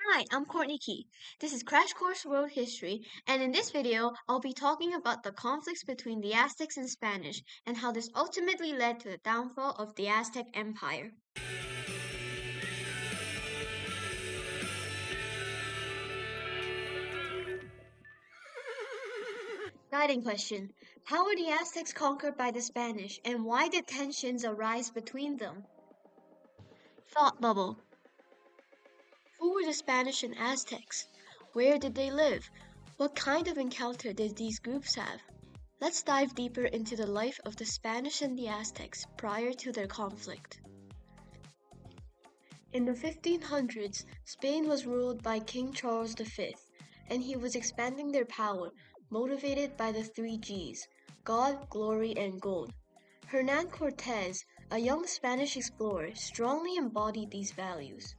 Hi, I'm Courtney Key. This is Crash Course World History, and in this video, I'll be talking about the conflicts between the Aztecs and Spanish and how this ultimately led to the downfall of the Aztec Empire. Guiding question: how were the Aztecs conquered by the Spanish, and why did tensions arise between them? Thought bubble. Who were the Spanish and Aztecs? Where did they live? What kind of encounter did these groups have? Let's dive deeper into the life of the Spanish and the Aztecs prior to their conflict. In the 1500s, Spain was ruled by King Charles V, and he was expanding their power, motivated by the three G's: God, glory, and gold. Hernan Cortés, a young Spanish explorer, strongly embodied these values.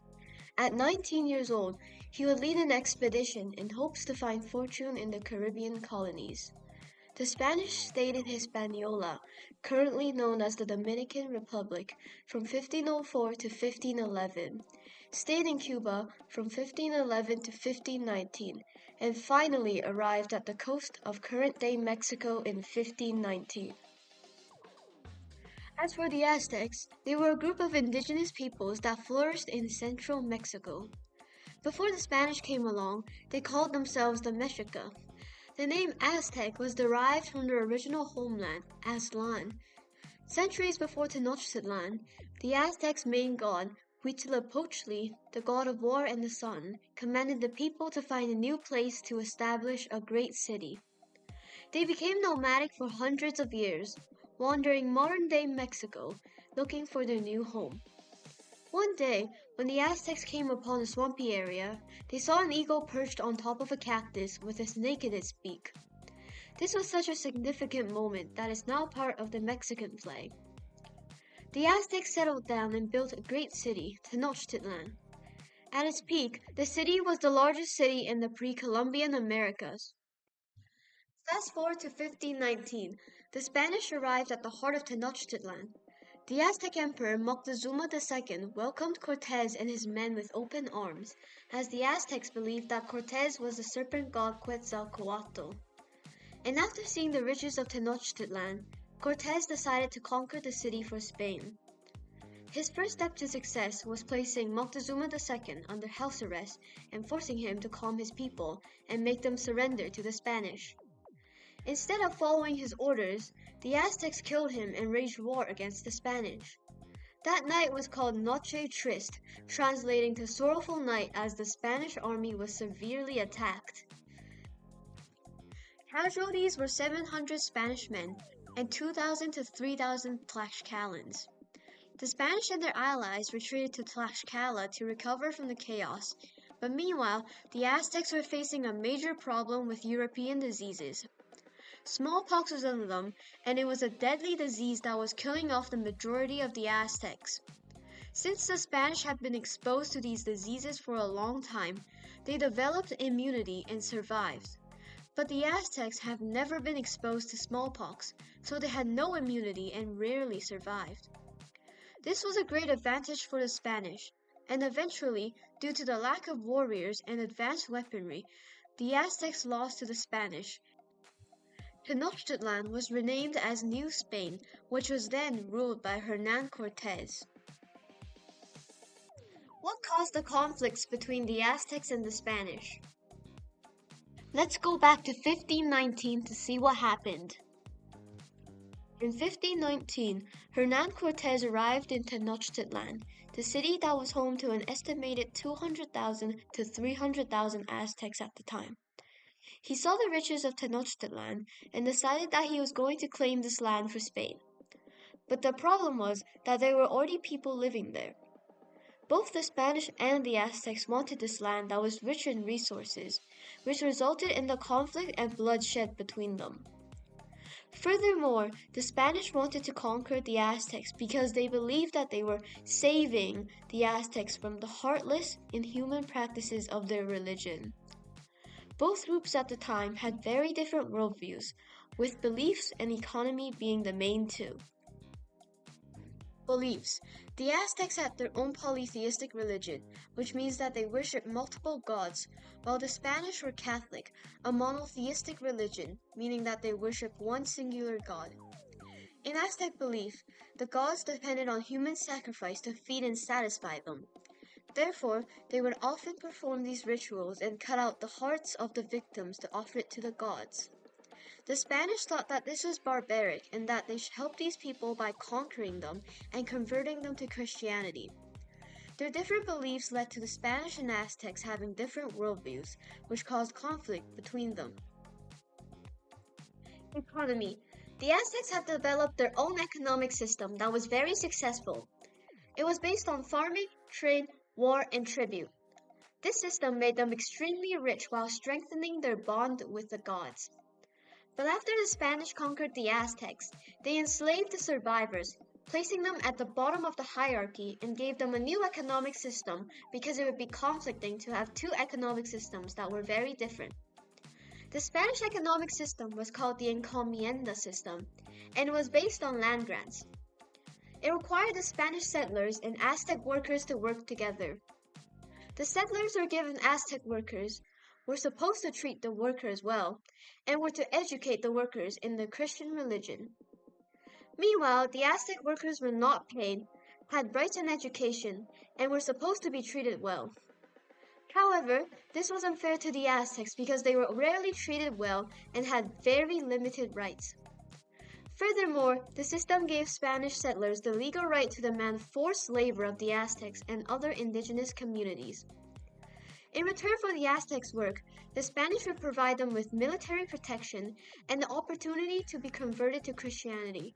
At 19 years old, he would lead an expedition in hopes to find fortune in the Caribbean colonies. The Spanish stayed in Hispaniola, currently known as the Dominican Republic, from 1504 to 1511, stayed in Cuba from 1511 to 1519, and finally arrived at the coast of current-day Mexico in 1519. As for the Aztecs, they were a group of indigenous peoples that flourished in central Mexico. Before the Spanish came along, they called themselves the Mexica. The name Aztec was derived from their original homeland, Aztlan. Centuries before Tenochtitlan, the Aztecs' main god, Huitzilopochtli, the god of war and the sun, commanded the people to find a new place to establish a great city. They became nomadic for hundreds of years, wandering modern-day Mexico, looking for their new home. One day, when the Aztecs came upon a swampy area, they saw an eagle perched on top of a cactus with a snake in its beak. This was such a significant moment that is now part of the Mexican flag. The Aztecs settled down and built a great city, Tenochtitlan. At its peak, the city was the largest city in the pre-Columbian Americas. Fast forward to 1519, the Spanish arrived at the heart of Tenochtitlan. The Aztec Emperor Moctezuma II welcomed Cortés and his men with open arms, as the Aztecs believed that Cortés was the serpent god Quetzalcoatl. And after seeing the riches of Tenochtitlan, Cortés decided to conquer the city for Spain. His first step to success was placing Moctezuma II under house arrest and forcing him to calm his people and make them surrender to the Spanish. Instead of following his orders, the Aztecs killed him and waged war against the Spanish. That night was called Noche Triste, translating to sorrowful night as the Spanish army was severely attacked. Casualties were 700 Spanish men and 2,000 to 3,000 Tlaxcalans. The Spanish and their allies retreated to Tlaxcala to recover from the chaos, but meanwhile, the Aztecs were facing a major problem with European diseases. Smallpox was one of them, and it was a deadly disease that was killing off the majority of the Aztecs. Since the Spanish had been exposed to these diseases for a long time, they developed immunity and survived. But the Aztecs have never been exposed to smallpox, so they had no immunity and rarely survived. This was a great advantage for the Spanish, and eventually, due to the lack of warriors and advanced weaponry, the Aztecs lost to the Spanish. Tenochtitlan was renamed as New Spain, which was then ruled by Hernan Cortés. What caused the conflicts between the Aztecs and the Spanish? Let's go back to 1519 to see what happened. In 1519, Hernan Cortés arrived in Tenochtitlan, the city that was home to an estimated 200,000 to 300,000 Aztecs at the time. He saw the riches of Tenochtitlan and decided that he was going to claim this land for Spain. But the problem was that there were already people living there. Both the Spanish and the Aztecs wanted this land that was rich in resources, which resulted in the conflict and bloodshed between them. Furthermore, the Spanish wanted to conquer the Aztecs because they believed that they were saving the Aztecs from the heartless, inhuman practices of their religion. Both groups at the time had very different worldviews, with beliefs and economy being the main two. Beliefs. The Aztecs had their own polytheistic religion, which means that they worshiped multiple gods, while the Spanish were Catholic, a monotheistic religion, meaning that they worshiped one singular god. In Aztec belief, the gods depended on human sacrifice to feed and satisfy them. Therefore, they would often perform these rituals and cut out the hearts of the victims to offer it to the gods. The Spanish thought that this was barbaric and that they should help these people by conquering them and converting them to Christianity. Their different beliefs led to the Spanish and Aztecs having different worldviews, which caused conflict between them. Economy. The Aztecs had developed their own economic system that was very successful. It was based on farming, trade, war, and tribute. This system made them extremely rich while strengthening their bond with the gods. But after the Spanish conquered the Aztecs, they enslaved the survivors, placing them at the bottom of the hierarchy and gave them a new economic system because it would be conflicting to have two economic systems that were very different. The Spanish economic system was called the encomienda system, and it was based on land grants. It required the Spanish settlers and Aztec workers to work together. The settlers were given Aztec workers, were supposed to treat the workers well, and were to educate the workers in the Christian religion. Meanwhile, the Aztec workers were not paid, had rights and education, and were supposed to be treated well. However, this was unfair to the Aztecs because they were rarely treated well and had very limited rights. Furthermore, the system gave Spanish settlers the legal right to demand forced labor of the Aztecs and other indigenous communities. In return for the Aztecs' work, the Spanish would provide them with military protection and the opportunity to be converted to Christianity.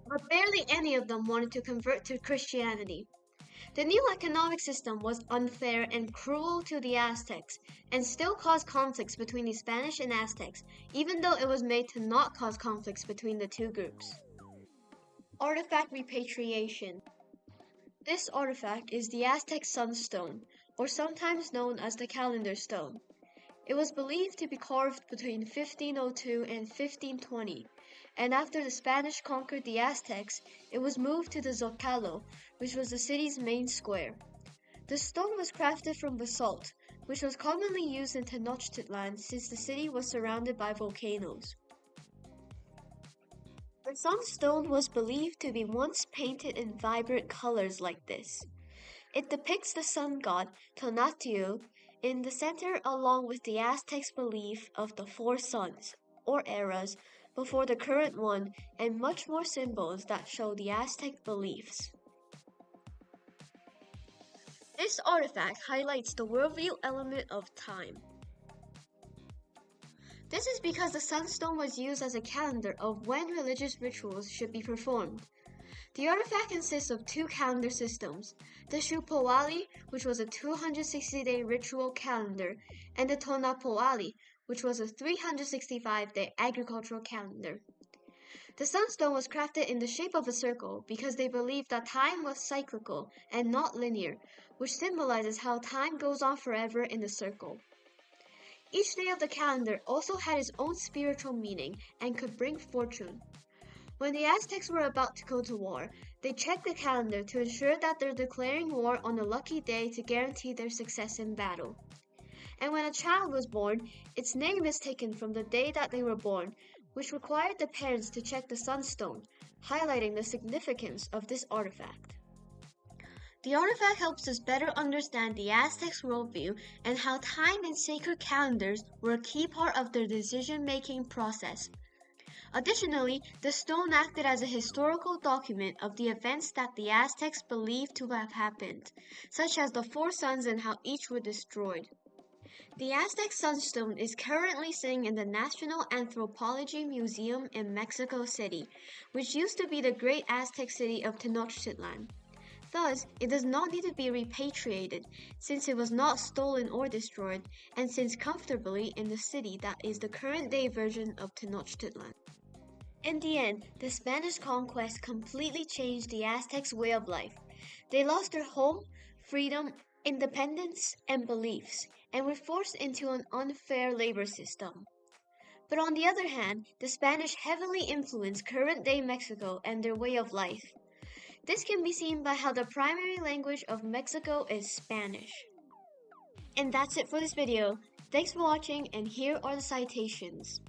But barely any of them wanted to convert to Christianity. The new economic system was unfair and cruel to the Aztecs, and still caused conflicts between the Spanish and Aztecs, even though it was made to not cause conflicts between the two groups. Artifact repatriation. This artifact is the Aztec Sunstone, or sometimes known as the Calendar Stone. It was believed to be carved between 1502 and 1520, and after the Spanish conquered the Aztecs, it was moved to the Zocalo, which was the city's main square. The stone was crafted from basalt, which was commonly used in Tenochtitlan since the city was surrounded by volcanoes. The sunstone was believed to be once painted in vibrant colors like this. It depicts the sun god, Tonatiuh, in the center along with the Aztecs' belief of the four suns, or eras, before the current one, and much more symbols that show the Aztec beliefs. This artifact highlights the worldview element of time. This is because the sunstone was used as a calendar of when religious rituals should be performed. The artifact consists of two calendar systems, the Shupoali, which was a 260-day ritual calendar, and the Tonapoali, which was a 365-day agricultural calendar. The sunstone was crafted in the shape of a circle because they believed that time was cyclical and not linear, which symbolizes how time goes on forever in the circle. Each day of the calendar also had its own spiritual meaning and could bring fortune. When the Aztecs were about to go to war, they checked the calendar to ensure that they're declaring war on a lucky day to guarantee their success in battle. And when a child was born, its name is taken from the day that they were born, which required the parents to check the sunstone, highlighting the significance of this artifact. The artifact helps us better understand the Aztecs' worldview and how time and sacred calendars were a key part of their decision-making process. Additionally, the stone acted as a historical document of the events that the Aztecs believed to have happened, such as the four suns and how each were destroyed. The Aztec Sunstone is currently sitting in the National Anthropology Museum in Mexico City, which used to be the great Aztec city of Tenochtitlan. Thus, it does not need to be repatriated, since it was not stolen or destroyed, and sits comfortably in the city that is the current-day version of Tenochtitlan. In the end, the Spanish conquest completely changed the Aztecs' way of life. They lost their home, freedom, independence, and beliefs, and were forced into an unfair labor system. But on the other hand, the Spanish heavily influenced current-day Mexico and their way of life. This can be seen by how the primary language of Mexico is Spanish. And that's it for this video. Thanks for watching, and here are the citations.